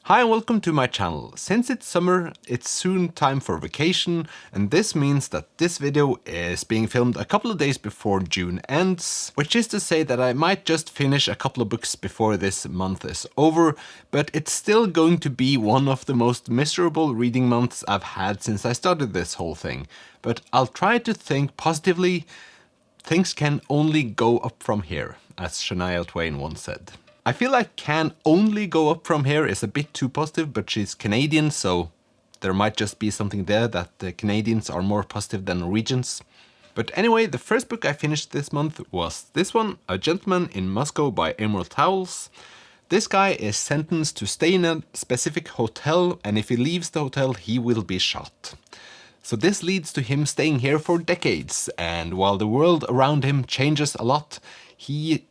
Hi and welcome to my channel. Since it's summer, it's soon time for vacation, and this means that this video is being filmed a couple of days before June ends, which is to say that I might just finish a couple of books before this month is over, but it's still going to be one of the most miserable reading months I've had since I started this whole thing. But I'll try to think positively. Things can only go up from here, as Shania Twain once said. I feel like "can only go up from here" is a bit too positive, but she's Canadian, so there might just be something there that the Canadians are more positive than Norwegians. But anyway, the first book I finished this month was this one, A Gentleman in Moscow by Emerald Towles. This guy is sentenced to stay in a specific hotel, and if he leaves the hotel, he will be shot. So this leads to him staying here for decades, and while the world around him changes a lot, he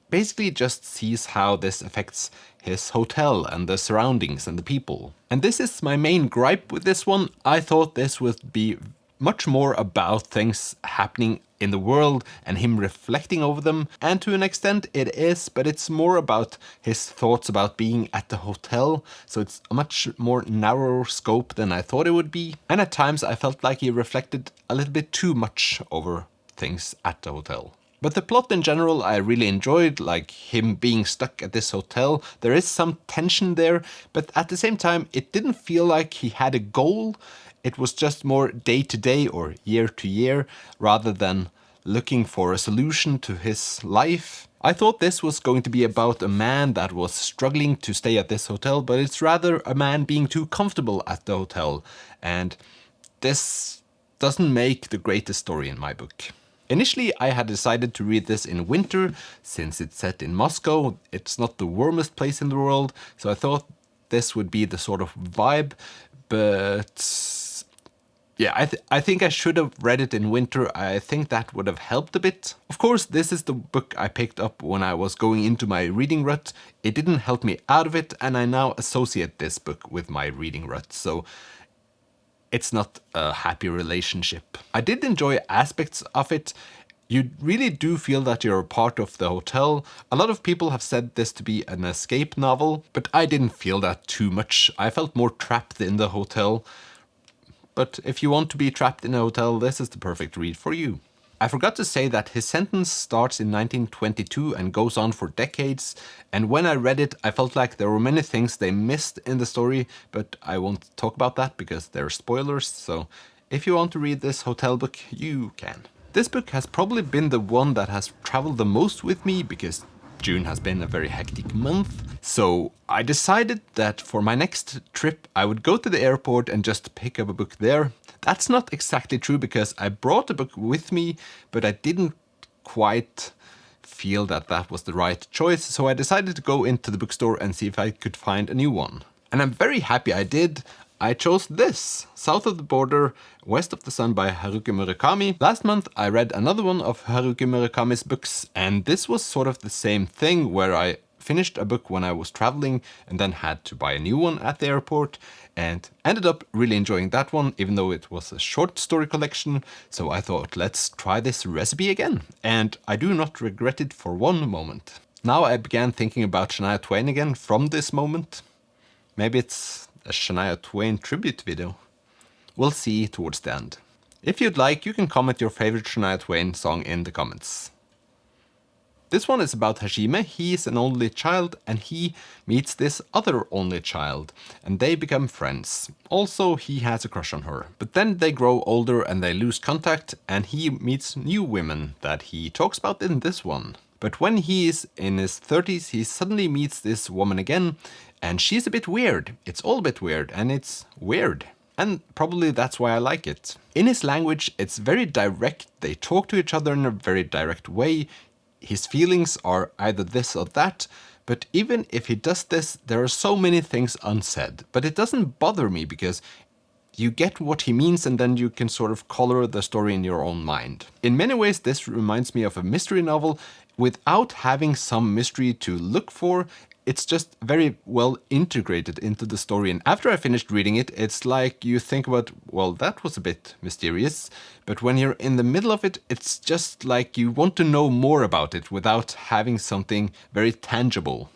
basically just sees how this affects his hotel and the surroundings and the people. And this is my main gripe with this one. I thought this would be much more about things happening in the world and him reflecting over them, and to an extent it is, but it's more about his thoughts about being at the hotel, so it's a much more narrow scope than I thought it would be. And at times I felt like he reflected a little bit too much over things at the hotel. But the plot in general I really enjoyed, like him being stuck at this hotel. There is some tension there, but at the same time it didn't feel like he had a goal. It was just more day to day or year to year, rather than looking for a solution to his life. I thought this was going to be about a man that was struggling to stay at this hotel, but it's rather a man being too comfortable at the hotel. And this doesn't make the greatest story in my book. Initially, I had decided to read this in winter, since it's set in Moscow. It's not the warmest place in the world, so I thought this would be the sort of vibe, but yeah, I think I should have read it in winter. I think that would have helped a bit. Of course, this is the book I picked up when I was going into my reading rut. It didn't help me out of it, and I now associate this book with my reading rut, so it's not a happy relationship. I did enjoy aspects of it. You really do feel that you're a part of the hotel. A lot of people have said this to be an escape novel, but I didn't feel that too much. I felt more trapped in the hotel. But if you want to be trapped in a hotel, this is the perfect read for you. I forgot to say that his sentence starts in 1922 and goes on for decades, and when I read it I felt like there were many things they missed in the story, but I won't talk about that because they're spoilers, so if you want to read this hotel book, you can. This book has probably been the one that has traveled the most with me because June has been a very hectic month, so I decided that for my next trip I would go to the airport and just pick up a book there. That's not exactly true because I brought a book with me, but I didn't quite feel that that was the right choice, so I decided to go into the bookstore and see if I could find a new one. And I'm very happy I did. I chose this, South of the Border, West of the Sun by Haruki Murakami. Last month I read another one of Haruki Murakami's books, and this was sort of the same thing, where I finished a book when I was traveling and then had to buy a new one at the airport, and ended up really enjoying that one, even though it was a short story collection. So I thought, let's try this recipe again, and I do not regret it for one moment. Now I began thinking about Shania Twain again from this moment. Maybe it's a Shania Twain tribute video. We'll see towards the end. If you'd like, you can comment your favorite Shania Twain song in the comments. This one is about Hajime. He is an only child and he meets this other only child and they become friends. Also, he has a crush on her. But then they grow older and they lose contact, and he meets new women that he talks about in this one. But when he is in his 30s, he suddenly meets this woman again, and she's a bit weird. It's all a bit weird, and it's weird. And probably that's why I like it. In his language, it's very direct. They talk to each other in a very direct way. His feelings are either this or that, but even if he does this, there are so many things unsaid. But it doesn't bother me because you get what he means and then you can sort of color the story in your own mind. In many ways, this reminds me of a mystery novel without having some mystery to look for. It's just very well integrated into the story, and after I finished reading it, it's like you think about, well, that was a bit mysterious, but when you're in the middle of it, it's just like you want to know more about it without having something very tangible.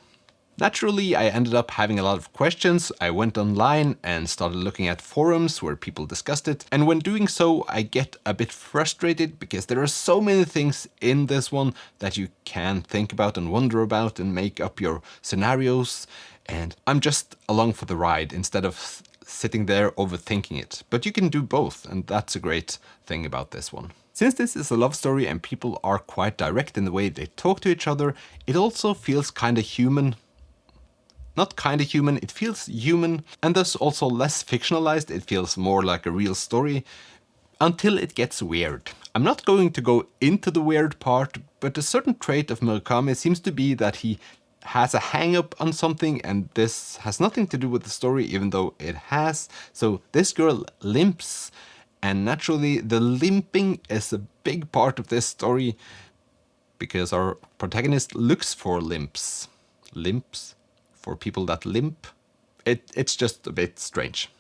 Naturally, I ended up having a lot of questions. I went online and started looking at forums where people discussed it. And when doing so, I get a bit frustrated because there are so many things in this one that you can think about and wonder about and make up your scenarios. And I'm just along for the ride instead of sitting there overthinking it. But you can do both, and that's a great thing about this one. Since this is a love story and people are quite direct in the way they talk to each other, it also feels kind of human. Not kind of human, it feels human, and thus also less fictionalized. It feels more like a real story, until it gets weird. I'm not going to go into the weird part, but a certain trait of Murakami seems to be that he has a hang-up on something, and this has nothing to do with the story, even though it has. So this girl limps, and naturally the limping is a big part of this story, because our protagonist looks for limps. Limps? For people that limp. It's just a bit strange.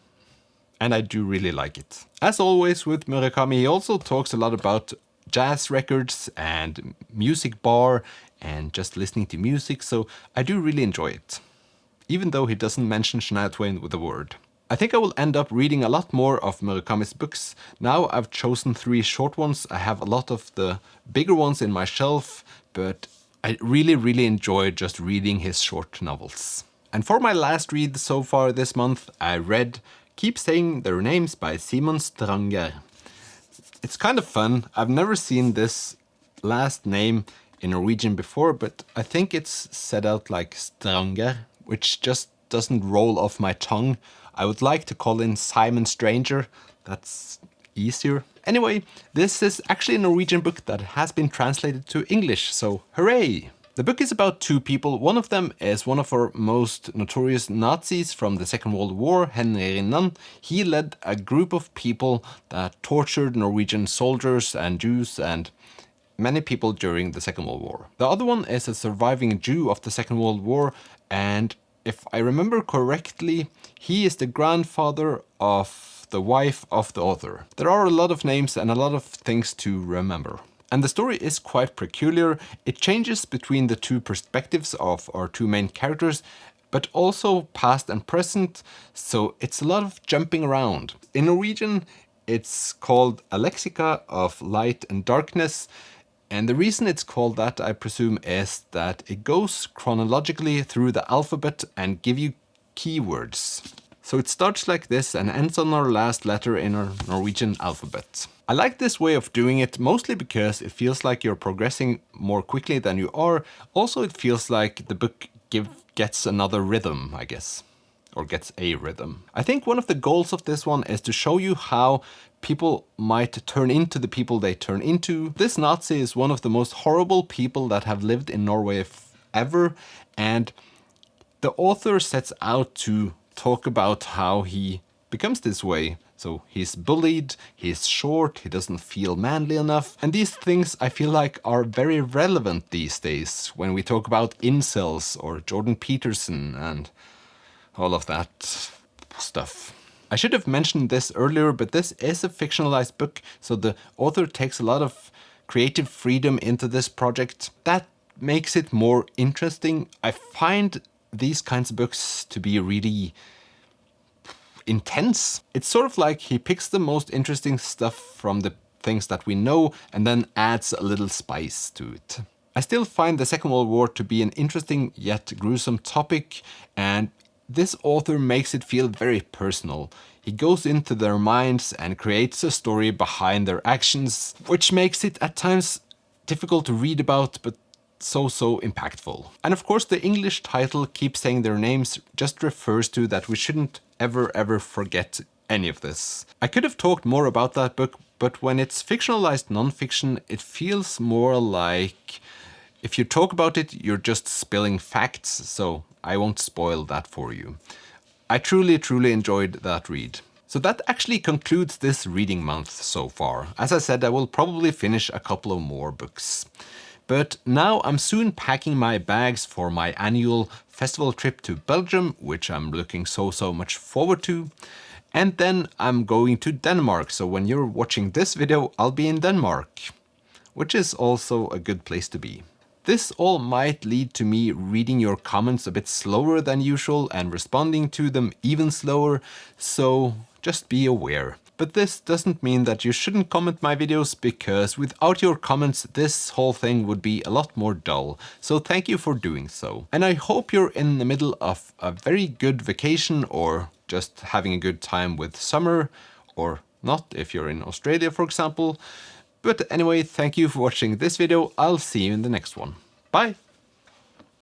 And I do really like it. As always with Murakami, he also talks a lot about jazz records and music bar and just listening to music, so I do really enjoy it. Even though he doesn't mention Shania Twain with a word. I think I will end up reading a lot more of Murakami's books. Now I've chosen 3 short ones. I have a lot of the bigger ones in my shelf, but I really enjoy just reading his short novels. And for my last read so far this month, I read Keep Saying Their Names by Simon Stranger. It's kind of fun. I've never seen this last name in Norwegian before, but I think it's said out like Stranger, which just doesn't roll off my tongue. I would like to call in Simon Stranger. That's easier. Anyway, this is actually a Norwegian book that has been translated to English, so hooray! The book is about 2 people. One of them is one of our most notorious Nazis from the Second World War, Henry Rinnan. He led a group of people that tortured Norwegian soldiers and Jews and many people during the Second World War. The other one is a surviving Jew of the Second World War, and if I remember correctly, he is the grandfather of the wife of the author. There are a lot of names and a lot of things to remember. And the story is quite peculiar. It changes between the 2 perspectives of our 2 main characters, but also past and present, so it's a lot of jumping around. In Norwegian, it's called A Lexica of Light and Darkness, and the reason it's called that, I presume, is that it goes chronologically through the alphabet and give you keywords. So it starts like this and ends on our last letter in our Norwegian alphabet. I like this way of doing it mostly because it feels like you're progressing more quickly than you are. Also, it feels like the book gets another rhythm, I guess. Or gets a rhythm. I think one of the goals of this one is to show you how people might turn into the people they turn into. This Nazi is one of the most horrible people that have lived in Norway ever, and the author sets out to talk about how he becomes this way. So he's bullied, he's short, he doesn't feel manly enough. And these things I feel like are very relevant these days when we talk about incels or Jordan Peterson and all of that stuff. I should have mentioned this earlier, but this is a fictionalized book, so the author takes a lot of creative freedom into this project. That makes it more interesting. I find these kinds of books to be really intense. It's sort of like he picks the most interesting stuff from the things that we know and then adds a little spice to it. I still find the Second World War to be an interesting yet gruesome topic, and this author makes it feel very personal. He goes into their minds and creates a story behind their actions, which makes it at times difficult to read about, but so impactful. And of course the English title, Keep Saying Their Names, just refers to that we shouldn't ever forget any of this. I could have talked more about that book, but when it's fictionalized non-fiction, it feels more like if you talk about it, you're just spilling facts, so I won't spoil that for you. I truly enjoyed that read. So that actually concludes this reading month so far. As I said, I will probably finish a couple of more books. But now I'm soon packing my bags for my annual festival trip to Belgium, which I'm looking so much forward to. And then I'm going to Denmark, so when you're watching this video, I'll be in Denmark, which is also a good place to be. This all might lead to me reading your comments a bit slower than usual and responding to them even slower, so just be aware. But this doesn't mean that you shouldn't comment my videos, because without your comments this whole thing would be a lot more dull, so thank you for doing so. And I hope you're in the middle of a very good vacation, or just having a good time with summer, or not if you're in Australia for example. But anyway, thank you for watching this video. I'll see you in the next one. Bye!